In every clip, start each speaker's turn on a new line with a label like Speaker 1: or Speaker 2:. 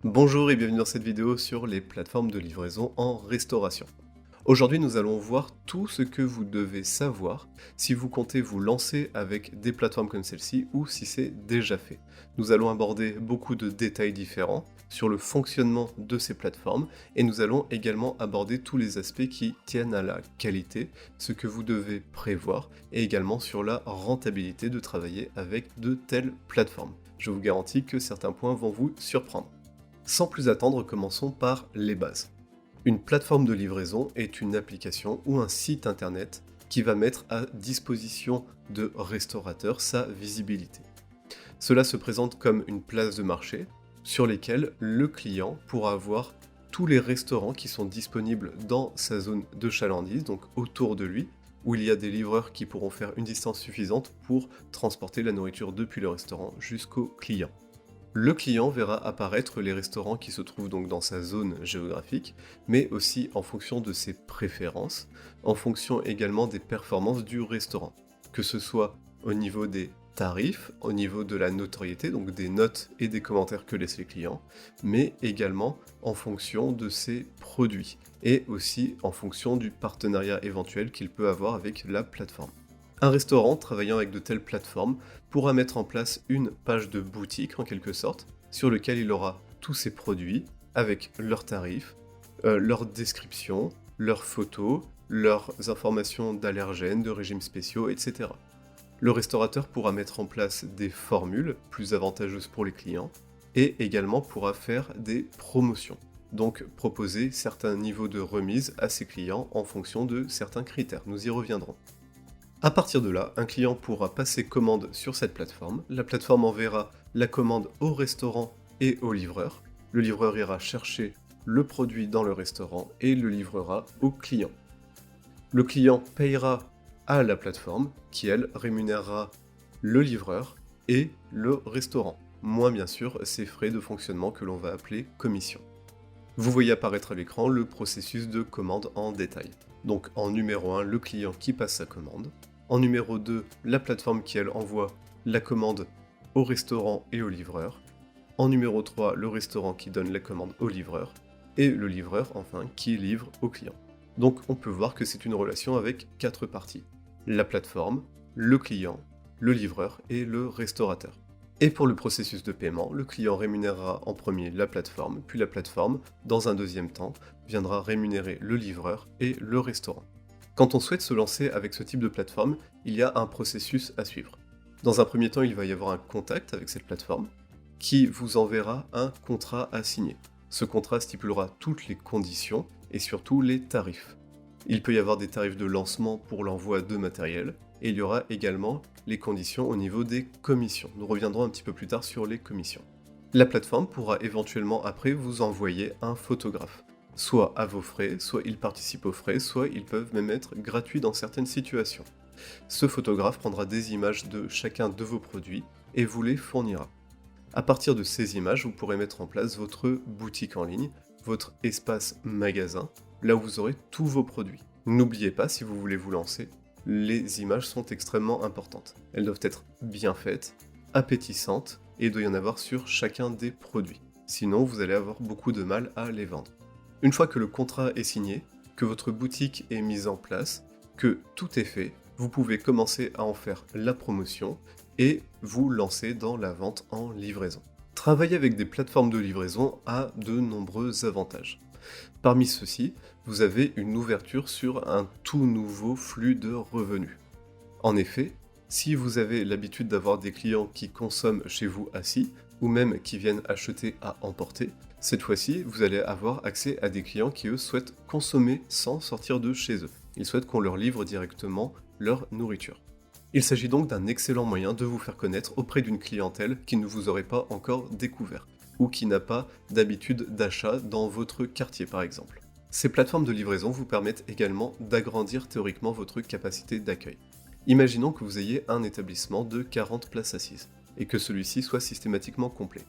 Speaker 1: Bonjour et bienvenue dans cette vidéo sur les plateformes de livraison en restauration. Aujourd'hui, nous allons voir tout ce que vous devez savoir si vous comptez vous lancer avec des plateformes comme celle-ci ou si c'est déjà fait. Nous allons aborder beaucoup de détails différents sur le fonctionnement de ces plateformes et nous allons également aborder tous les aspects qui tiennent à la qualité, ce que vous devez prévoir et également sur la rentabilité de travailler avec de telles plateformes. Je vous garantis que certains points vont vous surprendre. Sans plus attendre, commençons par les bases. Une plateforme de livraison est une application ou un site internet qui va mettre à disposition de restaurateurs sa visibilité. Cela se présente comme une place de marché sur lesquelles le client pourra voir tous les restaurants qui sont disponibles dans sa zone de chalandise, donc autour de lui, où il y a des livreurs qui pourront faire une distance suffisante pour transporter la nourriture depuis le restaurant jusqu'au client. Le client verra apparaître les restaurants qui se trouvent donc dans sa zone géographique, mais aussi en fonction de ses préférences, en fonction également des performances du restaurant, que ce soit au niveau des tarifs, au niveau de la notoriété, donc des notes et des commentaires que laissent les clients, mais également en fonction de ses produits, et aussi en fonction du partenariat éventuel qu'il peut avoir avec la plateforme. Un restaurant travaillant avec de telles plateformes pourra mettre en place une page de boutique en quelque sorte, sur lequel il aura tous ses produits, avec leurs tarifs, leurs descriptions, leurs photos, leurs informations d'allergènes, de régimes spéciaux, etc. Le restaurateur pourra mettre en place des formules plus avantageuses pour les clients, et également pourra faire des promotions, donc proposer certains niveaux de remise à ses clients en fonction de certains critères. Nous y reviendrons. À partir de là, un client pourra passer commande sur cette plateforme. La plateforme enverra la commande au restaurant et au livreur. Le livreur ira chercher le produit dans le restaurant et le livrera au client. Le client payera à la plateforme qui, elle, rémunérera le livreur et le restaurant, moins bien sûr ses frais de fonctionnement que l'on va appeler commission. Vous voyez apparaître à l'écran le processus de commande en détail. Donc en numéro 1, le client qui passe sa commande. En numéro 2, la plateforme qui elle envoie la commande au restaurant et au livreur. En numéro 3, le restaurant qui donne la commande au livreur. Et le livreur, enfin, qui livre au client. Donc on peut voir que c'est une relation avec 4 parties. La plateforme, le client, le livreur et le restaurateur. Et pour le processus de paiement, le client rémunérera en premier la plateforme, puis la plateforme, dans un deuxième temps, viendra rémunérer le livreur et le restaurant. Quand on souhaite se lancer avec ce type de plateforme, il y a un processus à suivre. Dans un premier temps, il va y avoir un contact avec cette plateforme qui vous enverra un contrat à signer. Ce contrat stipulera toutes les conditions et surtout les tarifs. Il peut y avoir des tarifs de lancement pour l'envoi de matériel et il y aura également les conditions au niveau des commissions. Nous reviendrons un petit peu plus tard sur les commissions. La plateforme pourra éventuellement après vous envoyer un photographe. Soit à vos frais, soit ils participent aux frais, soit ils peuvent même être gratuits dans certaines situations. Ce photographe prendra des images de chacun de vos produits et vous les fournira. À partir de ces images, vous pourrez mettre en place votre boutique en ligne, votre espace magasin, là où vous aurez tous vos produits. N'oubliez pas, si vous voulez vous lancer, les images sont extrêmement importantes. Elles doivent être bien faites, appétissantes, et il doit y en avoir sur chacun des produits. Sinon, vous allez avoir beaucoup de mal à les vendre. Une fois que le contrat est signé, que votre boutique est mise en place, que tout est fait, vous pouvez commencer à en faire la promotion et vous lancer dans la vente en livraison. Travailler avec des plateformes de livraison a de nombreux avantages. Parmi ceux-ci, vous avez une ouverture sur un tout nouveau flux de revenus. En effet, si vous avez l'habitude d'avoir des clients qui consomment chez vous assis, ou même qui viennent acheter à emporter, cette fois-ci, vous allez avoir accès à des clients qui, eux, souhaitent consommer sans sortir de chez eux. Ils souhaitent qu'on leur livre directement leur nourriture. Il s'agit donc d'un excellent moyen de vous faire connaître auprès d'une clientèle qui ne vous aurait pas encore découvert, ou qui n'a pas d'habitude d'achat dans votre quartier par exemple. Ces plateformes de livraison vous permettent également d'agrandir théoriquement votre capacité d'accueil. Imaginons que vous ayez un établissement de 40 places assises, et que celui-ci soit systématiquement complet.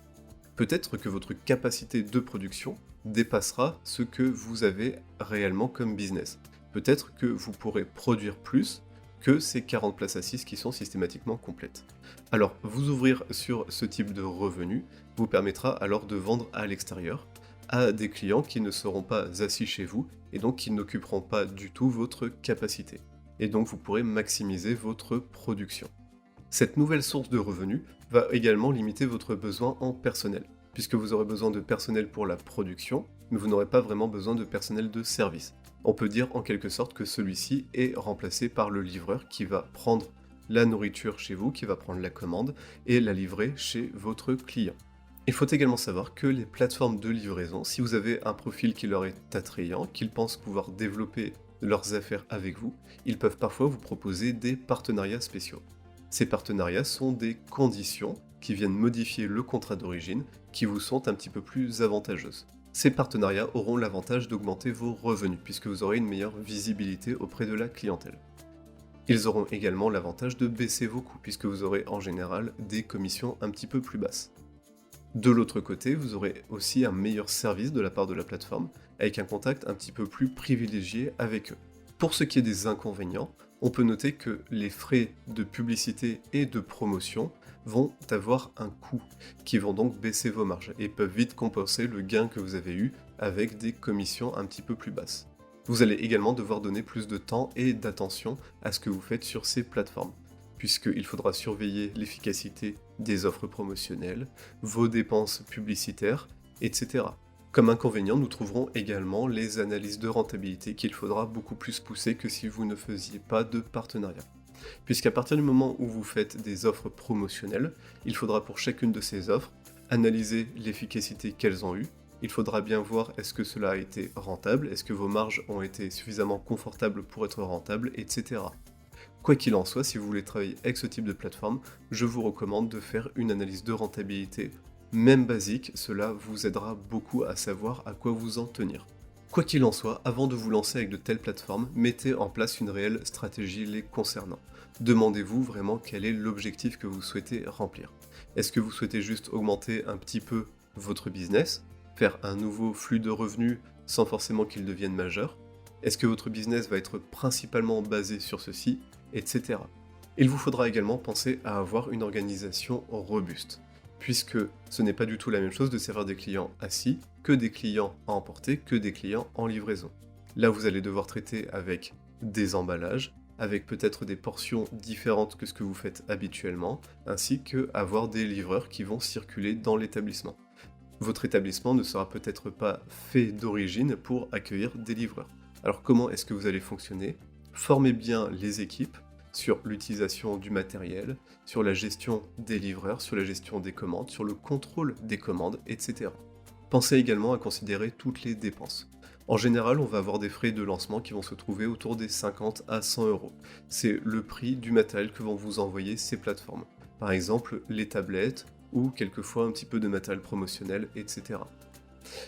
Speaker 1: Peut-être que votre capacité de production dépassera ce que vous avez réellement comme business. Peut-être que vous pourrez produire plus que ces 40 places assises qui sont systématiquement complètes. Alors, vous ouvrir sur ce type de revenu vous permettra alors de vendre à l'extérieur à des clients qui ne seront pas assis chez vous et donc qui n'occuperont pas du tout votre capacité. Et donc vous pourrez maximiser votre production. Cette nouvelle source de revenus va également limiter votre besoin en personnel, puisque vous aurez besoin de personnel pour la production, mais vous n'aurez pas vraiment besoin de personnel de service. On peut dire en quelque sorte que celui-ci est remplacé par le livreur qui va prendre la nourriture chez vous, qui va prendre la commande et la livrer chez votre client. Il faut également savoir que les plateformes de livraison, si vous avez un profil qui leur est attrayant, qu'ils pensent pouvoir développer leurs affaires avec vous, ils peuvent parfois vous proposer des partenariats spéciaux. Ces partenariats sont des conditions qui viennent modifier le contrat d'origine, qui vous sont un petit peu plus avantageuses. Ces partenariats auront l'avantage d'augmenter vos revenus, puisque vous aurez une meilleure visibilité auprès de la clientèle. Ils auront également l'avantage de baisser vos coûts, puisque vous aurez en général des commissions un petit peu plus basses. De l'autre côté, vous aurez aussi un meilleur service de la part de la plateforme, avec un contact un petit peu plus privilégié avec eux. Pour ce qui est des inconvénients, on peut noter que les frais de publicité et de promotion vont avoir un coût, qui vont donc baisser vos marges, et peuvent vite compenser le gain que vous avez eu avec des commissions un petit peu plus basses. Vous allez également devoir donner plus de temps et d'attention à ce que vous faites sur ces plateformes, puisqu'il faudra surveiller l'efficacité des offres promotionnelles, vos dépenses publicitaires, etc. Comme inconvénient, nous trouverons également les analyses de rentabilité qu'il faudra beaucoup plus pousser que si vous ne faisiez pas de partenariat. Puisqu'à partir du moment où vous faites des offres promotionnelles, il faudra pour chacune de ces offres analyser l'efficacité qu'elles ont eue. Il faudra bien voir est-ce que cela a été rentable, est-ce que vos marges ont été suffisamment confortables pour être rentables, etc. Quoi qu'il en soit, si vous voulez travailler avec ce type de plateforme, je vous recommande de faire une analyse de rentabilité. Même basique, cela vous aidera beaucoup à savoir à quoi vous en tenir. Quoi qu'il en soit, avant de vous lancer avec de telles plateformes, mettez en place une réelle stratégie les concernant. Demandez-vous vraiment quel est l'objectif que vous souhaitez remplir. Est-ce que vous souhaitez juste augmenter un petit peu votre business, faire un nouveau flux de revenus sans forcément qu'il devienne majeur? Est-ce que votre business va être principalement basé sur ceci, etc. Il vous faudra également penser à avoir une organisation robuste, puisque ce n'est pas du tout la même chose de servir des clients assis que des clients à emporter, que des clients en livraison. Là, vous allez devoir traiter avec des emballages, avec peut-être des portions différentes que ce que vous faites habituellement, ainsi que avoir des livreurs qui vont circuler dans l'établissement. Votre établissement ne sera peut-être pas fait d'origine pour accueillir des livreurs. Alors comment est-ce que vous allez fonctionner? Formez bien les équipes sur l'utilisation du matériel, sur la gestion des livreurs, sur la gestion des commandes, sur le contrôle des commandes, etc. Pensez également à considérer toutes les dépenses. En général, on va avoir des frais de lancement qui vont se trouver autour des 50 à 100 euros. C'est le prix du matériel que vont vous envoyer ces plateformes. Par exemple, les tablettes ou quelquefois un petit peu de matériel promotionnel, etc.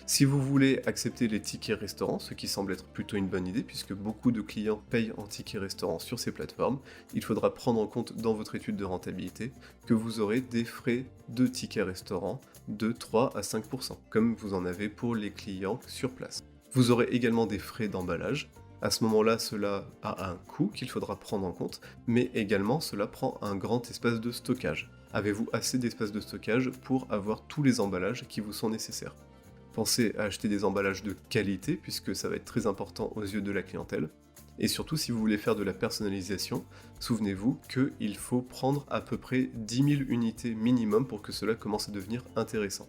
Speaker 1: Si vous voulez accepter les tickets restaurants, ce qui semble être plutôt une bonne idée puisque beaucoup de clients payent en tickets restaurants sur ces plateformes, il faudra prendre en compte dans votre étude de rentabilité que vous aurez des frais de tickets restaurants de 3 à 5%, comme vous en avez pour les clients sur place. Vous aurez également des frais d'emballage. À ce moment-là, cela a un coût qu'il faudra prendre en compte, mais également cela prend un grand espace de stockage. Avez-vous assez d'espace de stockage pour avoir tous les emballages qui vous sont nécessaires? Pensez à acheter des emballages de qualité, puisque ça va être très important aux yeux de la clientèle. Et surtout, si vous voulez faire de la personnalisation, souvenez-vous qu'il faut prendre à peu près 10 000 unités minimum pour que cela commence à devenir intéressant.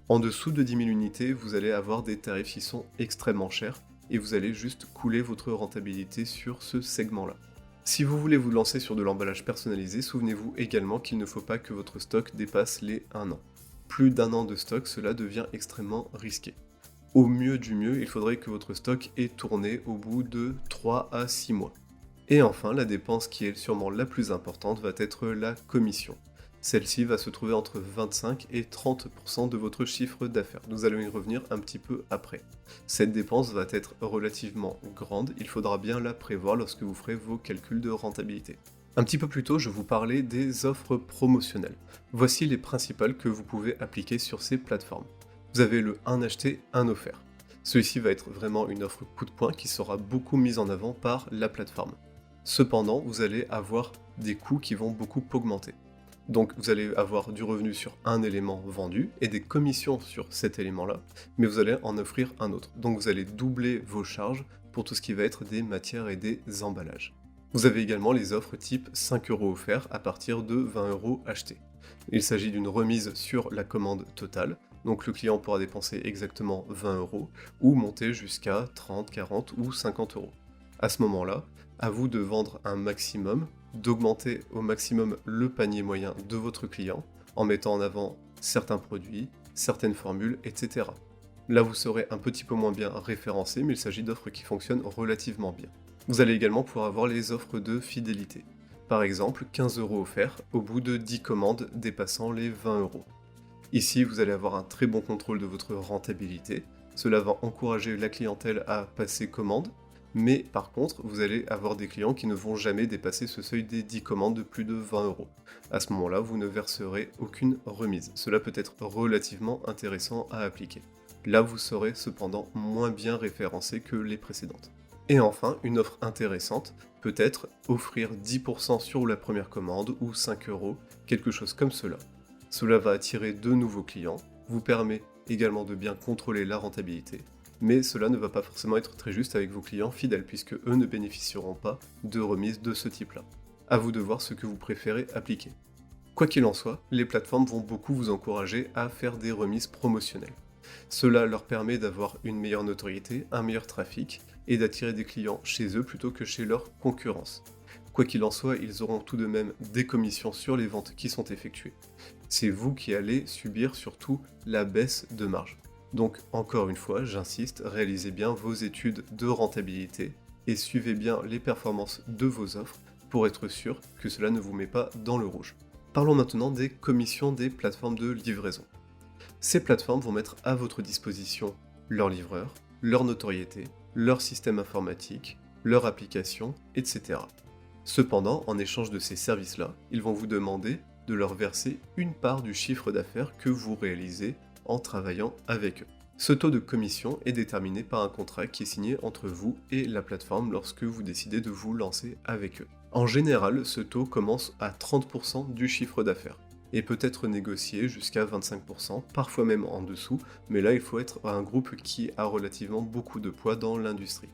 Speaker 1: En dessous de 10 000 unités, vous allez avoir des tarifs qui sont extrêmement chers, et vous allez juste couler votre rentabilité sur ce segment-là. Si vous voulez vous lancer sur de l'emballage personnalisé, souvenez-vous également qu'il ne faut pas que votre stock dépasse les 1 an. Plus d'1 an de stock, cela devient extrêmement risqué. Au mieux du mieux, il faudrait que votre stock ait tourné au bout de 3 à 6 mois. Et enfin, la dépense qui est sûrement la plus importante va être la commission. Celle-ci va se trouver entre 25 et 30% de votre chiffre d'affaires. Nous allons y revenir un petit peu après. Cette dépense va être relativement grande, il faudra bien la prévoir lorsque vous ferez vos calculs de rentabilité. Un petit peu plus tôt, je vous parlais des offres promotionnelles. Voici les principales que vous pouvez appliquer sur ces plateformes. Vous avez le 1 acheté, 1 offert. Celui-ci va être vraiment une offre coup de poing qui sera beaucoup mise en avant par la plateforme. Cependant, vous allez avoir des coûts qui vont beaucoup augmenter. Donc vous allez avoir du revenu sur un élément vendu et des commissions sur cet élément-là, mais vous allez en offrir un autre. Donc vous allez doubler vos charges pour tout ce qui va être des matières et des emballages. Vous avez également les offres type 5 € offerts à partir de 20 € achetés. Il s'agit d'une remise sur la commande totale, donc le client pourra dépenser exactement 20 € ou monter jusqu'à 30, 40 ou 50 €. À ce moment-là, à vous de vendre un maximum, d'augmenter au maximum le panier moyen de votre client en mettant en avant certains produits, certaines formules, etc. Là, vous serez un petit peu moins bien référencé, mais il s'agit d'offres qui fonctionnent relativement bien. Vous allez également pouvoir avoir les offres de fidélité. Par exemple, 15 € offerts au bout de 10 commandes dépassant les 20 €. Ici, vous allez avoir un très bon contrôle de votre rentabilité. Cela va encourager la clientèle à passer commande, mais par contre, vous allez avoir des clients qui ne vont jamais dépasser ce seuil des 10 commandes de plus de 20 €. À ce moment-là, vous ne verserez aucune remise. Cela peut être relativement intéressant à appliquer. Là, vous serez cependant moins bien référencé que les précédentes. Et enfin, une offre intéressante peut être offrir 10% sur la première commande ou 5 €, quelque chose comme cela. Cela va attirer de nouveaux clients, vous permet également de bien contrôler la rentabilité, mais cela ne va pas forcément être très juste avec vos clients fidèles puisque eux ne bénéficieront pas de remises de ce type-là. À vous de voir ce que vous préférez appliquer. Quoi qu'il en soit, les plateformes vont beaucoup vous encourager à faire des remises promotionnelles. Cela leur permet d'avoir une meilleure notoriété, un meilleur trafic et d'attirer des clients chez eux plutôt que chez leurs concurrences. Quoi qu'il en soit, ils auront tout de même des commissions sur les ventes qui sont effectuées. C'est vous qui allez subir surtout la baisse de marge. Donc encore une fois, j'insiste, réalisez bien vos études de rentabilité et suivez bien les performances de vos offres pour être sûr que cela ne vous met pas dans le rouge. Parlons maintenant des commissions des plateformes de livraison. Ces plateformes vont mettre à votre disposition leurs livreurs, leur notoriété, leur système informatique, leur application, etc. Cependant, en échange de ces services-là, ils vont vous demander de leur verser une part du chiffre d'affaires que vous réalisez en travaillant avec eux. Ce taux de commission est déterminé par un contrat qui est signé entre vous et la plateforme lorsque vous décidez de vous lancer avec eux. En général, ce taux commence à 30% du chiffre d'affaires et peut être négocié jusqu'à 25%, parfois même en dessous, mais là il faut être un groupe qui a relativement beaucoup de poids dans l'industrie.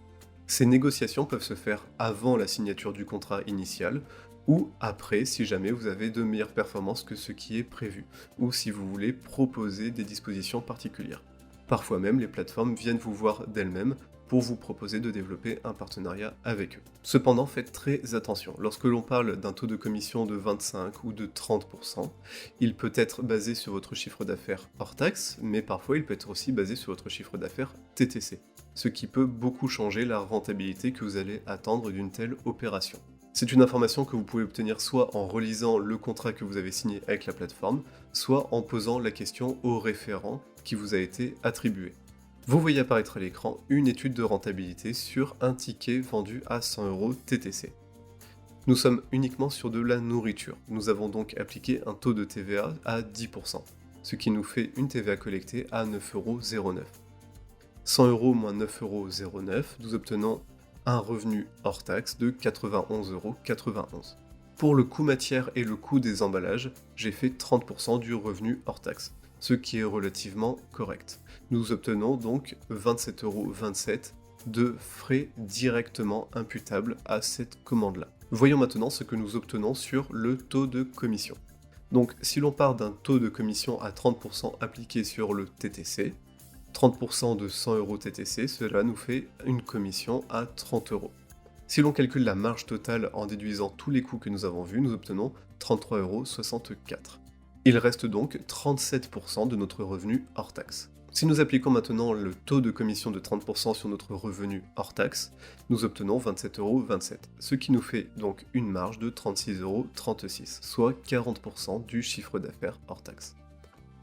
Speaker 1: Ces négociations peuvent se faire avant la signature du contrat initial ou après si jamais vous avez de meilleures performances que ce qui est prévu, ou si vous voulez proposer des dispositions particulières. Parfois même, les plateformes viennent vous voir d'elles-mêmes pour vous proposer de développer un partenariat avec eux. Cependant, faites très attention. Lorsque l'on parle d'un taux de commission de 25 ou de 30%, il peut être basé sur votre chiffre d'affaires hors taxe, mais parfois il peut être aussi basé sur votre chiffre d'affaires TTC, ce qui peut beaucoup changer la rentabilité que vous allez attendre d'une telle opération. C'est une information que vous pouvez obtenir soit en relisant le contrat que vous avez signé avec la plateforme, soit en posant la question au référent qui vous a été attribué. Vous voyez apparaître à l'écran une étude de rentabilité sur un ticket vendu à 100 € TTC. Nous sommes uniquement sur de la nourriture. Nous avons donc appliqué un taux de TVA à 10%, ce qui nous fait une TVA collectée à 9,09 €. 100 € moins 9,09 €, nous obtenons un revenu hors taxe de 91,91 €. Pour le coût matière et le coût des emballages, j'ai fait 30% du revenu hors taxe, ce qui est relativement correct. Nous obtenons donc 27,27 € de frais directement imputables à cette commande-là. Voyons maintenant ce que nous obtenons sur le taux de commission. Donc si l'on part d'un taux de commission à 30% appliqué sur le TTC, 30% de 100 € TTC, cela nous fait une commission à 30 €. Si l'on calcule la marge totale en déduisant tous les coûts que nous avons vus, nous obtenons 33,64 €. Il reste donc 37% de notre revenu hors taxe. Si nous appliquons maintenant le taux de commission de 30% sur notre revenu hors taxe, nous obtenons 27,27 €, ce qui nous fait donc une marge de 36,36 €, soit 40% du chiffre d'affaires hors taxe.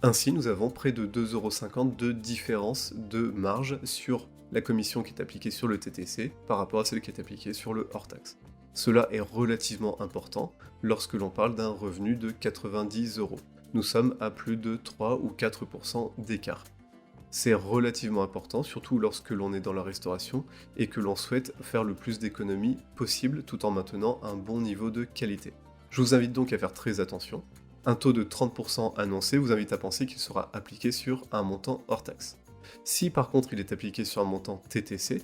Speaker 1: Ainsi, nous avons près de 2,50 € de différence de marge sur la commission qui est appliquée sur le TTC par rapport à celle qui est appliquée sur le hors-taxe. Cela est relativement important lorsque l'on parle d'un revenu de 90 €. Nous sommes à plus de 3 ou 4% d'écart. C'est relativement important, surtout lorsque l'on est dans la restauration et que l'on souhaite faire le plus d'économies possible tout en maintenant un bon niveau de qualité. Je vous invite donc à faire très attention. Un taux de 30% annoncé vous invite à penser qu'il sera appliqué sur un montant hors taxe. Si par contre il est appliqué sur un montant TTC,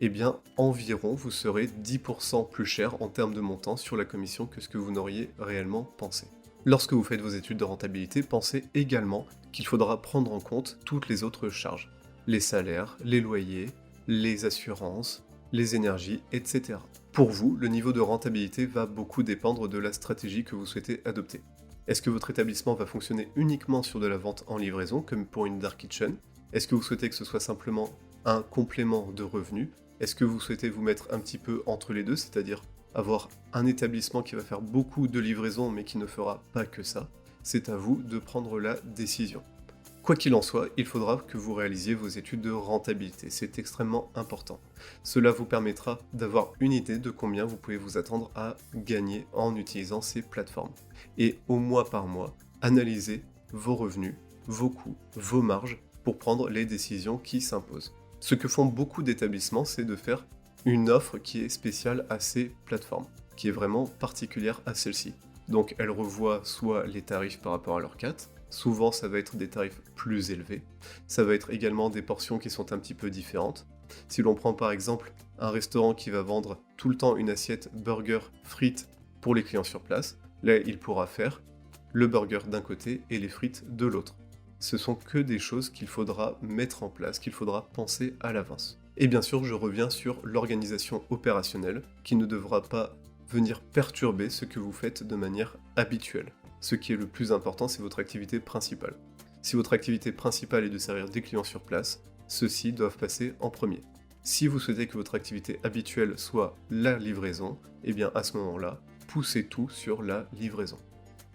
Speaker 1: eh bien environ vous serez 10% plus cher en termes de montant sur la commission que ce que vous n'auriez réellement pensé. Lorsque vous faites vos études de rentabilité, pensez également qu'il faudra prendre en compte toutes les autres charges. Les salaires, les loyers, les assurances, les énergies, etc. Pour vous, le niveau de rentabilité va beaucoup dépendre de la stratégie que vous souhaitez adopter. Est-ce que votre établissement va fonctionner uniquement sur de la vente en livraison, comme pour une dark kitchen? Est-ce que vous souhaitez que ce soit simplement un complément de revenus? Est-ce que vous souhaitez vous mettre un petit peu entre les deux, c'est-à-dire avoir un établissement qui va faire beaucoup de livraisons mais qui ne fera pas que ça? C'est à vous de prendre la décision. Quoi qu'il en soit, il faudra que vous réalisiez vos études de rentabilité, c'est extrêmement important. Cela vous permettra d'avoir une idée de combien vous pouvez vous attendre à gagner en utilisant ces plateformes. Et au mois par mois, analysez vos revenus, vos coûts, vos marges pour prendre les décisions qui s'imposent. Ce que font beaucoup d'établissements, c'est de faire une offre qui est spéciale à ces plateformes, qui est vraiment particulière à celle-ci. Donc elle revoit soit les tarifs par rapport à leur carte, souvent ça va être des tarifs plus élevés, ça va être également des portions qui sont un petit peu différentes. Si l'on prend par exemple un restaurant qui va vendre tout le temps une assiette burger frites pour les clients sur place, là il pourra faire le burger d'un côté et les frites de l'autre. Ce sont que des choses qu'il faudra mettre en place, qu'il faudra penser à l'avance. Et bien sûr, je reviens sur l'organisation opérationnelle, qui ne devra pas venir perturber ce que vous faites de manière habituelle. Ce qui est le plus important, c'est votre activité principale. Si votre activité principale est de servir des clients sur place, ceux-ci doivent passer en premier. Si vous souhaitez que votre activité habituelle soit la livraison, eh bien à ce moment-là, poussez tout sur la livraison.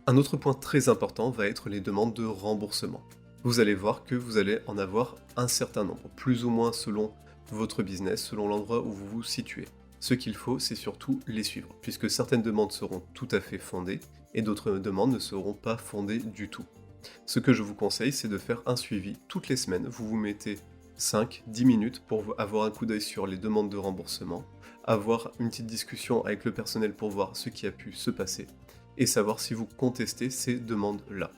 Speaker 1: Un autre point très important va être les demandes de remboursement. Vous allez voir que vous allez en avoir un certain nombre, plus ou moins selon votre business, selon l'endroit où vous vous situez. Ce qu'il faut, c'est surtout les suivre, puisque certaines demandes seront tout à fait fondées, et d'autres demandes ne seront pas fondées du tout. Ce que je vous conseille, c'est de faire un suivi toutes les semaines. Vous vous mettez 5-10 minutes pour avoir un coup d'œil sur les demandes de remboursement, avoir une petite discussion avec le personnel pour voir ce qui a pu se passer, et savoir si vous contestez ces demandes-là.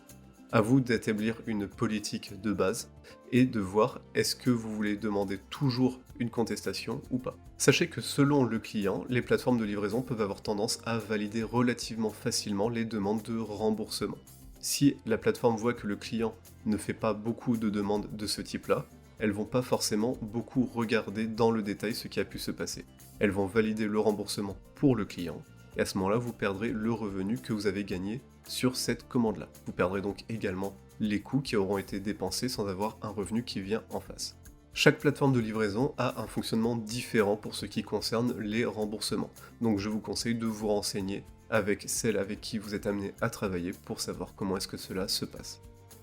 Speaker 1: À vous d'établir une politique de base et de voir est-ce que vous voulez demander toujours une contestation ou pas. Sachez que selon le client, les plateformes de livraison peuvent avoir tendance à valider relativement facilement les demandes de remboursement. Si la plateforme voit que le client ne fait pas beaucoup de demandes de ce type-là, elles vont pas forcément beaucoup regarder dans le détail ce qui a pu se passer. Elles vont valider le remboursement pour le client, et à ce moment-là, vous perdrez le revenu que vous avez gagné sur cette commande-là. Vous perdrez donc également les coûts qui auront été dépensés sans avoir un revenu qui vient en face. Chaque plateforme de livraison a un fonctionnement différent pour ce qui concerne les remboursements. Donc je vous conseille de vous renseigner avec celle avec qui vous êtes amené à travailler pour savoir comment est-ce que cela se passe.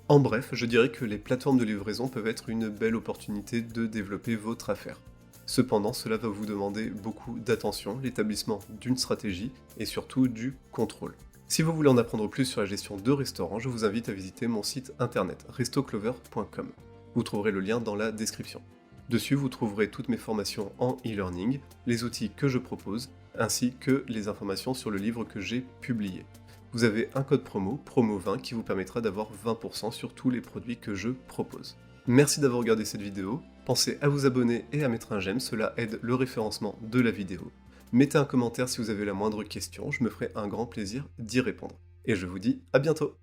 Speaker 1: En bref, je dirais que les plateformes de livraison peuvent être une belle opportunité de développer votre affaire. Cependant, cela va vous demander beaucoup d'attention, l'établissement d'une stratégie et surtout du contrôle. Si vous voulez en apprendre plus sur la gestion de restaurants, je vous invite à visiter mon site internet restoclover.com. Vous trouverez le lien dans la description. Dessus, vous trouverez toutes mes formations en e-learning, les outils que je propose, ainsi que les informations sur le livre que j'ai publié. Vous avez un code promo, promo20, qui vous permettra d'avoir 20% sur tous les produits que je propose. Merci d'avoir regardé cette vidéo, pensez à vous abonner et à mettre un j'aime, cela aide le référencement de la vidéo. Mettez un commentaire si vous avez la moindre question, je me ferai un grand plaisir d'y répondre. Et je vous dis à bientôt!